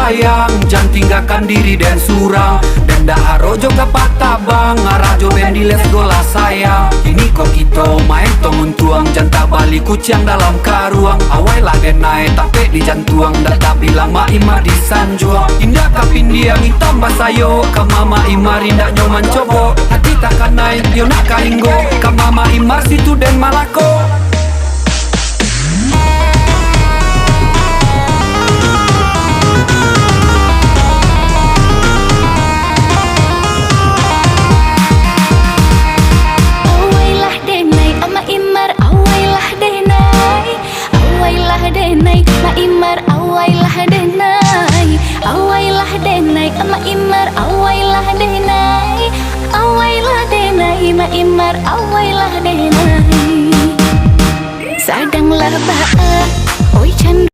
sayang, jangan tinggalkan diri dan surang. Dan dah rojo ke patabang, ngarajo bendi let's go lah sayang. Ini kok kita main tomun tuang, jangan balik kucing dalam karuang. Awai lah den naik tapi di jantuang, data bilang ma ima di sanjuang. Indah kapin dia hitam basayo, ke mama imar indah nyoman cobo. Hati takkan naik yo nak karinggo, ke mama imar situ den malako. Denai ma imar awailah denai, awailah denai ma imar awailah denai, awailah denai ma imar awailah denai. Sadanglah baa oi can